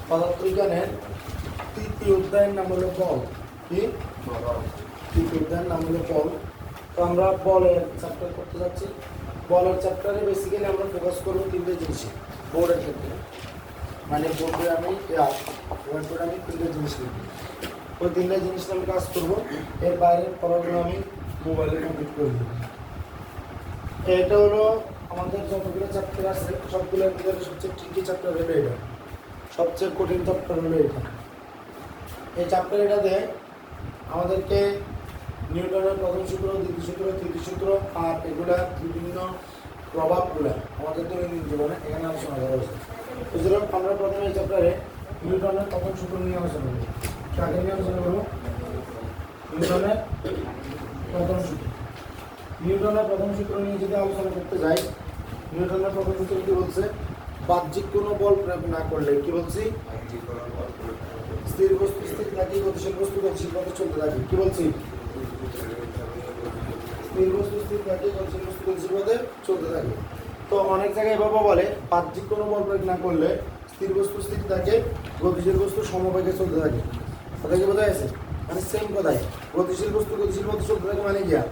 পদার্থবিজ্ঞানের তৃতীয় অধ্যায়ের নাম হলো বল। কি তৃতীয় অধ্যায়ের নাম হলো বল। তো আমরা বলের চ্যাপ্টার করতে যাচ্ছি। বলের চ্যাপ্টারে বেসিক্যালি আমরা ফোকাস করবো তিনটে জিনিসে বোর্ডের ক্ষেত্রে, মানে বোর্ডে আমি তিনটে জিনিস লিখব। ওই তিনটে জিনিস আমি কাজ করবো। এর বাইরের পড়াগুলো আমি মোবাইলে কমপ্লিট করে দেবো। এটা হলো আমাদের যতগুলো চ্যাপ্টার আছে সবগুলোর ভিতরে সবচেয়ে ট্রিকি চ্যাপ্টার হলো এটা, সবচেয়ে কঠিন চ্যাপ্টার হলো এটা। এই চ্যাপ্টার এটাতে আমাদেরকে নিউটনের প্রথম সূত্র, দ্বিতীয় সূত্র, তৃতীয় সূত্র আর এগুলা বিভিন্ন প্রভাবগুলা আমাদের দৈনন্দিন জীবনে এখানে আলোচনা করা হয়েছে। সুতরাং আমরা প্রথমে এই চ্যাপ্টারে নিউটনের প্রথম সূত্র নিয়ে আলোচনা করব। কাকে নিয়ে আলোচনা করবো? নিউটনের প্রথম সূত্র। নিউটনের প্রথম সূত্র নিয়ে যদি আলোচনা করতে যাই, নিউটনের প্রথম সূত্র কি বলছে? বাহ্যিক কোনো বল প্রয়োগ না করলে, কি বলছি? স্থির বস্তু স্থির থাকে, গতিশীল বস্তু গতিশীল পথে চলতে থাকে। কি বলছি? স্থির বস্তু স্থির থাকে, গতিশীল বস্তু গতিশীল পথে চলতে থাকে। তো অনেক জায়গায় বাবা বলে বাহ্যিক কোনো বল প্রয়োগ না করলে স্থির বস্তু স্থির থাকে, গতিশীল বস্তু সমবেগে চলতে থাকে। কথা কি বোঝা গেছে? মানে সেম কথাই, গতিশীল বস্তু গতিশীল পথে চলতে থাকে মানে গিয়া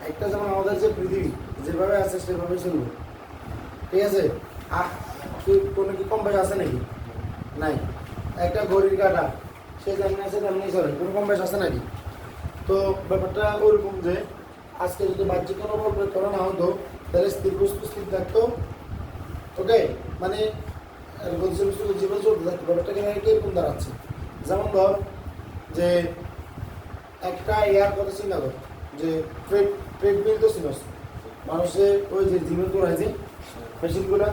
একটা যেমন আমাদের যে পৃথিবী যেভাবে আছে সেভাবে চলবে, ঠিক আছে? আর কোনো কি কম বেশ আছে নাকি? নাই। একটা ঘড়ির কাঁটা সে যেমন আছে তেমনি চলে, কোনো কম বেশ আছে নাকি? তো ব্যাপারটা ওরকম যে আজকে যদি বাহ্যিক কোনো বল প্রয়োগ করা না হতো তাহলে স্থির বস্তু স্থির থাকতো, ওকে? মানে গতিশীল বস্তু গতিশীল পথে চলতে থাকতো। ব্যাপারটা কিরকম দাঁড়াচ্ছে? যেমন ধর যে একটা এয়ার কথা চিন্তা কর, যে ট্রেডমিল তো ছিল মানুষের, ওই যে জিমের করায় যে মেশিনগুলো,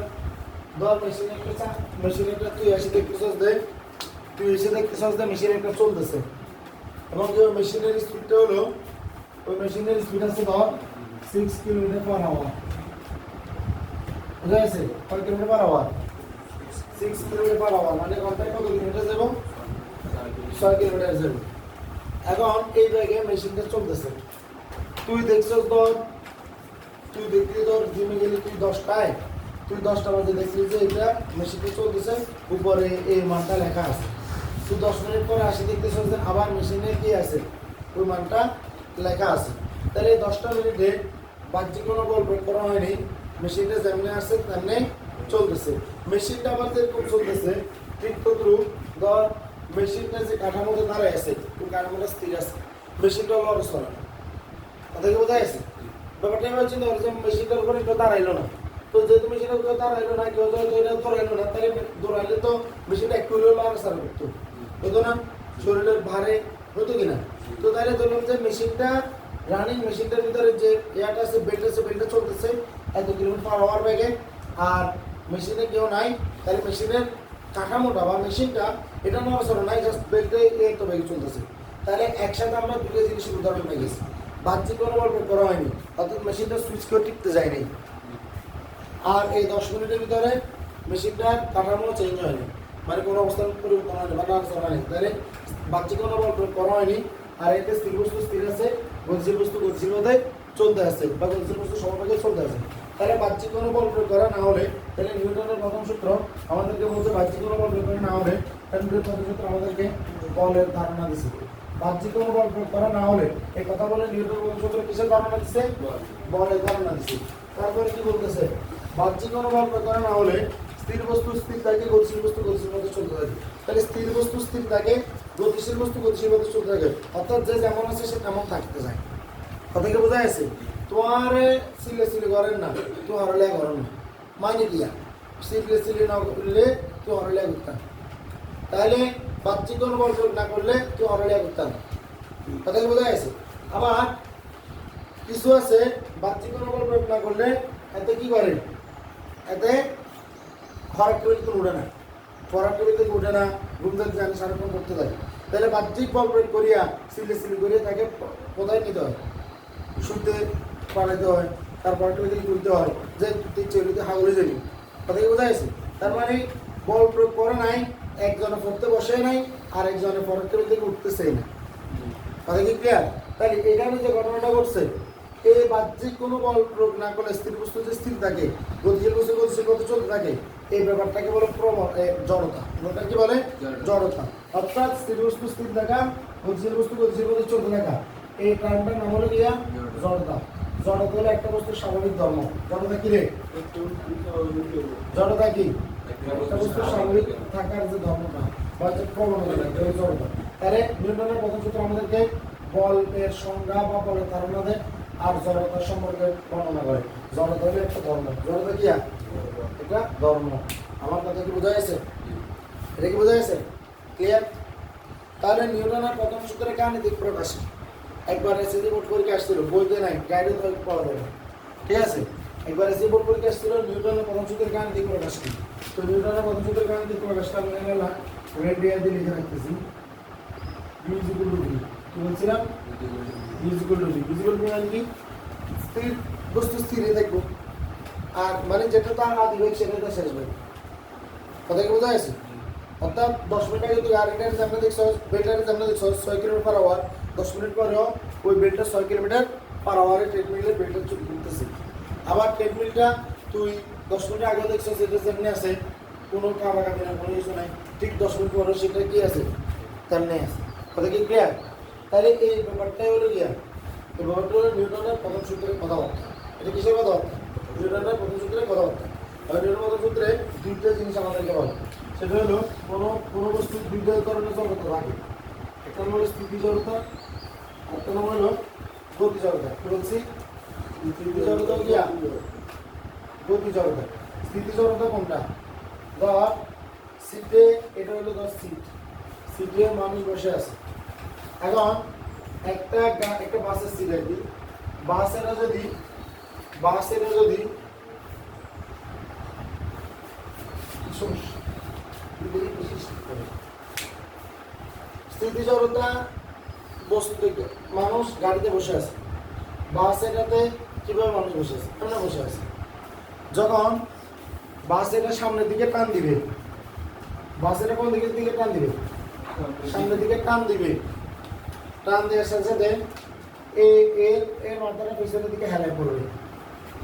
ধর মেশিন একটা তুই এসে দেখতেছস যে মেশিন একটা চলতেছে এবং ওই মেশিনের স্পিডটা হলো, ওই মেশিনের স্পিড আছে ধর 6 কিলোমিটার/আওয়ার। বুঝা গেছে? কয় কিলোমিটার/আওয়ার? 6 কিলোমিটার/আওয়ার, মানে ঘন্টায় কত কিলোমিটার যাবো? 6 কিলোমিটার যাবো। এখন এই জায়গায় মেশিনটা চলতেছে, তুই দেখছস ধর, তুই দেখলি ধর জিমে গেলি তুই 10টায়, তুই 10টা বাজে দেখলি যে এটা মেশিনটা চলতেছে, উপরে এই মানটা লেখা আছে। তুই 10 মিনিট পরে আসি দেখতেছস যে আবার মেশিনে কি আছে, ওই মানটা লেখা আছে। তাহলে এই 10টা মিনিটে বাহ্যিক কোনো বল প্রয়োগ করা হয়নি, মেশিনটা যেমনি আসছে তেমনি চলতেছে। মেশিনটা আবার যেরকম চলতেছে ঠিক তদ্রুপ ধর মেশিনটা যে কাঠামোতে দাঁড়ায় আছে ওই কাঠামোটা স্থির আছে, মেশিনটা লড়াচড়া। কথা কি বোঝা গেছে? ব্যাপারটা এবার চিন্তা করে যে মেশিনটার উপরে কেউ দাঁড়াইলো না, তো যেহেতু মেশিনটার উপরে দাঁড়াইলো না, কেউ দৌড়াইলো না, তাহলে দৌড়াইলে তো মেশিনটা একটু হলেও লড়াচড়া করতো, হতো না? শরীরের ভারে হতো কিনা? তো তাহলে ধরলাম যে মেশিনটা রানিং, মেশিনটার ভিতরে যে এয়ারটা আছে বেল্টটা চলতেছে 1 কিলোমিটার/আওয়ার বেগে, আর মেশিনে কেউ নাই, তাহলে মেশিনের কাঠামোটা বা মেশিনটা এটা নড়াচড়া নাই, জাস্ট বেল্টে এত বেগে চলতেছে। তাহলে একসাথে আমরা দুটো জিনিসের উদাহরণ পেয়ে গেছি। বাহ্যিক কোনো বল প্রয়োগ করা হয়নি, অর্থাৎ মেশিনটা সুইচ করে টিপতে যায়নি, আর এই 10 মিনিটের ভিতরে মেশিনটার কাঠামো চেঞ্জ হয়নি, মানে কোনো অবস্থান পরিবর্তন হয়নি বা নড়াচড়া হয়নি। তাহলে বাহ্যিক কোনো বল প্রয়োগ করা হয়নি, আর এতে স্থির বস্তু স্থির আছে, গতিশীল বস্তু গতিশীল পথে চলতে আছে বা গতিশীল বস্তু সমবেগে চলতে আছে। তাহলে বাহ্যিক কোনো বল প্রয়োগ করা না হলে, তাহলে নিউটনের প্রথম সূত্র আমাদেরকে বলছে বাহ্যিক কোনো বল প্রয়োগ করা না হলে, নিউটনের প্রথম সূত্র আমাদেরকে বলের ধারণা দিচ্ছে। বাহ্যিক কোনো বল প্রয়োগ করা না হলে, এই কথা বলে নিউটনের প্রথম সূত্র কিসের ধারণা দিচ্ছে? বলের ধারণা দিচ্ছে। তারপরে কি বলতেছে? বাহ্যিক কোনো বল প্রয়োগ করা না হলে স্থির বস্তু স্থির থাকে, গতিশীল বস্তু গতিশীল পথে চলতে থাকে। তাহলে স্থির বস্তু স্থির থাকে, গতিশীল বস্তু গতিশীল পথে চলতে থাকে, অর্থাৎ যে যেমন আছে সে তেমন থাকতে যায়। কথা কি বোঝা গেছে? তোমারে সিলে করেন না, তুই হরলে করেন না, মানে দিয়া সিলে না করলে তুই হরলে করতাম, তাহলে বাহ্যিক কোনো বল প্রয়োগ না করলে তুই হরলে করতাম। কথা কি বোঝা গেছে? আবার কিছু আছে বাহ্যিক কোনো বল প্রয়োগ না করলে এতে কি করে, এতে খরাক টেবিল তো উঠে না, খরাক টেবিল থেকে উঠে না, ঘুম থেকে জানি সারাক্ষণ করতে থাকে। তাহলে বাহ্যিক বল প্রয়োগ করিয়া সিলে করিয়া তাকে কোথায় নিতে হয়? শুনতে পাঠাইতে হয়, তারপর টেবিল তুলতে হয়, যে চলিতে হাগলে যাবি। কথা কি বোঝা গেছে? তার মানে বল প্রয়োগ করে নাই, একজনে পড়তে বসে নাই, আর একজনে পরের টেবিল থেকে উঠতেছেই না। কথা কি ক্লিয়ার? তাহলে এখানে যে ঘটনাটা ঘটছে, এই বাহ্যিক কোনো বল প্রয়োগ না করলে স্থির বস্তু যে স্থির থাকে, গতিশীল বস্তু গতিশীল পথে চলতে থাকে এই ব্যাপারটাকে বলে জড়তা। ওটা কি বলে? জড়তা। অর্থাৎ স্থির বস্তু স্থির থাকা, গতিশীল বস্তু গতিশীল পথে চলতে থাকা, এই টার্মটার নাম হলো গিয়া জড়তা। জড়তা হলো একটা বস্তুর স্বাভাবিক ধর্ম। জড়তা কি রে? জড়তা কি? একটা বস্তুর স্বাভাবিক থাকার যে ধর্মটা বা যে প্রবণতা, এটা হলো জড়তা। তাহলে নিউটনের প্রথম সূত্র আমাদেরকে বলের সংজ্ঞা বা বলের ধারণা দেয় আর জড়তা সম্পর্কে বর্ণনা করে। জড়তা হলো একটা ধর্ম। জড়তা কি? এটা ধর্ম। আমার কথা কি বোঝা গেছে? এটা কি বোঝা গেছে? ক্লিয়ার? তাহলে নিউটনের প্রথম সূত্রের গাণিতিক প্রকাশ একবার এসএসসি বোর্ড পরীক্ষা আসছিল, বইতে নাই, গাইডে তো পড়া যাবে, ঠিক আছে? একবার এসএসসি বোর্ড পরীক্ষা আসছিল, নিউটনের প্রথম সূত্রের গাণিতিক প্রকাশ কি? তো নিউটনের প্রথম সূত্রের গাণিতিক প্রকাশটা আমি এখানে রেড দিয়ে লিখে রাখতেছি। U is equal to V। কি বলছিলাম? U is equal to V। Visible মানে কি? স্থির বস্তু স্থিরই থাকবো, আর মানে যেটা তার আদি বেগ সেটা তার শেষ বেগ। কথা কি বোঝা গেছে? অর্থাৎ 10 মিনিট আগে তুই আরেকটার সামনে দেখছো, বেলটার সামনে দেখছো 6 কিলোমিটার/আওয়ার, 10 মিনিট পরেও ওই বেলটা 6 কিলোমিটার/আওয়ারে ট্রেডমিলের বেলটা ঘুরতেছে। আবার ট্রেডমিলটা তুই 10 মিনিট আগে দেখছো সেটা সামনে আছে, কোনো কাবাকাবি না, কোনো কিছু নাই, ঠিক 10 মিনিট পরেও সেটা কি আছে? তেমনি আছে। কথা কি ক্লিয়ার? তাহলে এই ব্যাপারটাই হলো গিয়া, এই ব্যাপারটা হলো নিউটনের প্রথম সূত্রের কথাবার্তা। এটা কিসের কথাবার্তা? নিউটনের প্রথম সূত্রের কথাবার্তা। আর নিউটনের প্রথম সূত্রে দুইটা জিনিস আমাদেরকে বলে, সেটা হলো কোনো বস্তুর দুইটা ধরনের জড়তা থাকে। একটা নাম হলো স্থিতি জড়তা, একটা নাম হলো গতি জড়তা। কি বলছি? স্থিতি জড়তা গিয়া গতি জড়তা। স্থিতি জড়তা কোনটা? ধর সিটে, এটা হলো ধর সিটে মানুষ বসে আছে। এখন একটা বাসের সিট আর কি, বাসেরা যদি স্থিতি জড়তা বস্তু, মানুষ গাড়িতে বসে আছে, বাস এটাতে কিভাবে মানুষ বসে আছে? কেমন বসে আছে? যখন বাস এটা সামনের দিকে টান দিবে, বাস এটা কোন দিকের দিকে টান দিবে? সামনের দিকে টান দিবে। টান দেওয়ার সাথে সাথে এর মাথাটা পিছনের দিকে হেলায় পড়বে।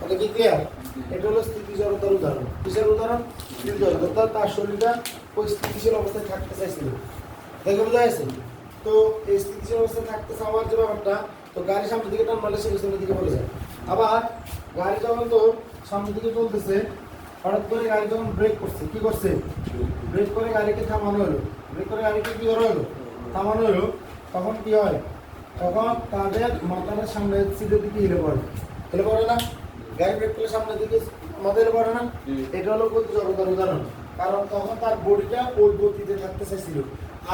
এটা কি ক্লিয়ার? এটা হলো স্থিতি জড়তার উদাহরণ। কিসের উদাহরণ? স্থিতি জড়তা। তার শরীরটা ওই স্থিতিশীল অবস্থায় থাকতে চাইছিল। দেখে বোঝা গেছে? তো এই স্থিতিশীল অবস্থায় থাকতে চাওয়ার যে ব্যাপারটা, তো গাড়ি সামনের দিকে টান মারলে সে পিছনের দিকে পড়ে যায়। আবার গাড়ি যখন তো সামনের দিকে চলতেছে, হঠাৎ করে গাড়ি যখন ব্রেক করছে, কি করছে? ব্রেক করে গাড়িকে থামানো হলো। ব্রেক করে গাড়িকে কি করা হলো? থামানো হলো। তখন কি হয়? তখন তাদের মাথাটা সামনের সিটের দিকে হেলে পড়ে না? গাড়ি ব্রেক করলে সামনের দিকে মাথা হেলে পড়ে না? এটা হলো গতি জড়তার উদাহরণ। কারণ তখন তার বডিটা ওই গতিতে থাকতে চাইছিল,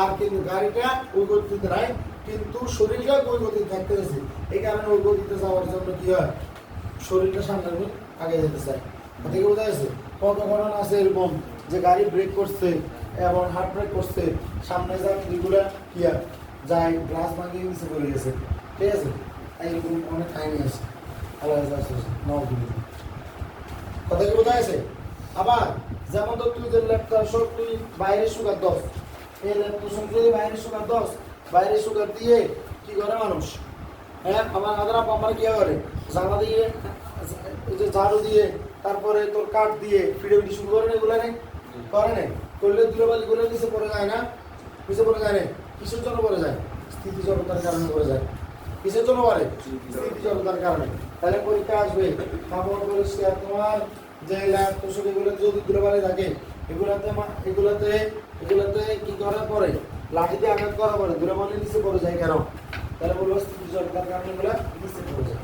আর কিন্তু গাড়িটা ওই গতিতে নাই, কিন্তু শরীরটা ওই গতিতে থাকতে চাইছে। এই কারণে ওই গতিতে যাওয়ার জন্য কি হয়? শরীরটা সামনে আগে যেতে চায়। থেকে বোঝা গেছে? কত ঘটনা আছে এরকম যে গাড়ি ব্রেক করছে এবং হার্ট ব্রেক করছে, সামনে যাত্রীগুলা কি আর যায়, গ্লাস ভাঙিয়ে নিচে পড়ে গেছে, ঠিক আছে? এইরকম অনেক কাহিনী আছে। কথা কি বোঝা গেছে? আবার যেমন তো তুই যে ল্যাপটপ সব তুই বাইরে সুগার 10, এই ল্যাপটপ যদি বাইরে সুগার 10, বাইরে সুগার দিয়ে কি করে মানুষ? হ্যাঁ, আমার কি করে? জামা দিয়ে, ঝাড়ু দিয়ে, তারপরে তোর কাঠ দিয়ে ফিডে শুরু করে না, এগুলো নেই করে নেই, করলে ধুলোবালি গুলো নিচে পড়ে যায় না? নিচে পড়ে যায় না? কিসের জন্য পড়ে যায়? স্থিতি জড়তার কারণে পড়ে যায়। কিসের জন্য পড়ে? স্থিতি জড়তার কারণে। তাহলে পরীক্ষা আসবে, কাপড় পরিষ্কার, তোমার যে ল্যাপটপ এগুলো যদি ধুলোবালি থাকে, এগুলাতে কি করার পরে লাঠি দিয়ে আঘাত করার পরে ধুলোবালি নিচে পড়ে যায় কেন? তাহলে বলবো স্থিতি জড়তার কারণে এগুলো নিচে পড়ে যায়।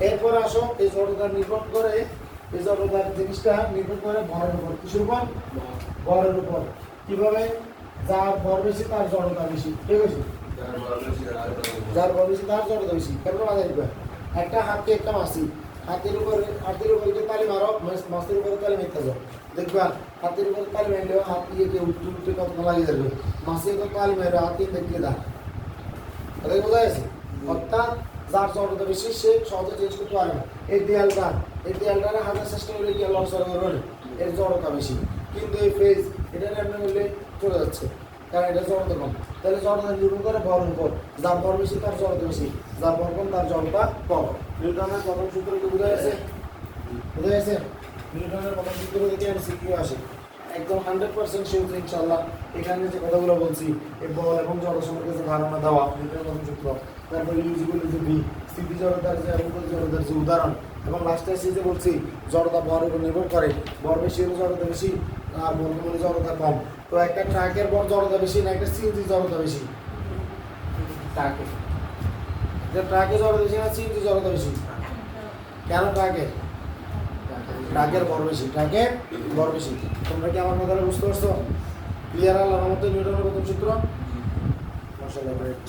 এরপর আসো, এই জড়তা নির্ভর করে, এই জড়তার জিনিসটা নির্ভর করে ভরের উপর। কিসের উপর? ভরের উপর। কিভাবে? যার ভর বেশি তার জড়তা বেশি, ঠিক আছে? যার ভর বেশি তার জড়তা বেশি। কেমন মাথায় দিবে? একটা হাতকে একটা মাছি, হাতের উপরে তালি মারো, মাছের উপরে তালি মেরতে যাও, দেখবা হাতের উপরে তালি মারলেও হাত দিয়ে কেউ উঠতে কত লাগিয়ে যাবে, মাছের উপর তালি মেরে হাত দিয়ে দেখলে দা। বোঝা গেছে? অর্থাৎ যার জড়তা বেশি সে সহজে চেঞ্জ করতে পারে না। এই দেয়ালটা হাজার চেষ্টা করলে কি লড়চড় করবে না? এর জড়তা বেশি। কিন্তু এই ফেজ এটা এমনি করলে চলে যাচ্ছে, কারণ এটা জড়তা কম। তাহলে জড়তা নির্ভর করে ভরের উপর। যার ভর বেশি তার জড়তা বেশি, যার ভর কম তার জড়তা কম। নিউটনের প্রথম সূত্র কি বোঝা গেছে? বোঝা গেছে? নিউটনের প্রথম সূত্র থেকে এমসিকিউ আসে একদম 100% শিওর ইনশাআল্লাহ। এখানে যে কথাগুলো বলছি এই বল এবং জড় সম্পর্কে যে ধারণা দেওয়া নিউটনের প্রথম সূত্র, তারপর ইউজিবল টু বি স্থিতি জড়তার যে অঙ্কুল জড়তার যে উদাহরণ, এবং লাস্টে এসে যে বলছি জড়তা ভরের উপর নির্ভর করে, ভর বেশি হলে জড়তা বেশি আর বর্গমূলে জড়তা কম। তো একটা ট্রাকের ভর জড়তা বেশি না একটা সিএনজি জড়তা বেশি? ট্রাকে ট্রাকে জড়তা বেশি না সিএনজি জড়তা বেশি? কেন ট্রাকের? ট্রাকের ভর বেশি, ট্রাকের ভর বেশি। তোমরা কি আমার কথাটা বুঝতে পারছো? ক্লিয়ার? আল্লাহর রহমতে নিউটনের প্রথম সূত্র মাশাআল্লাহ, গ্রেট।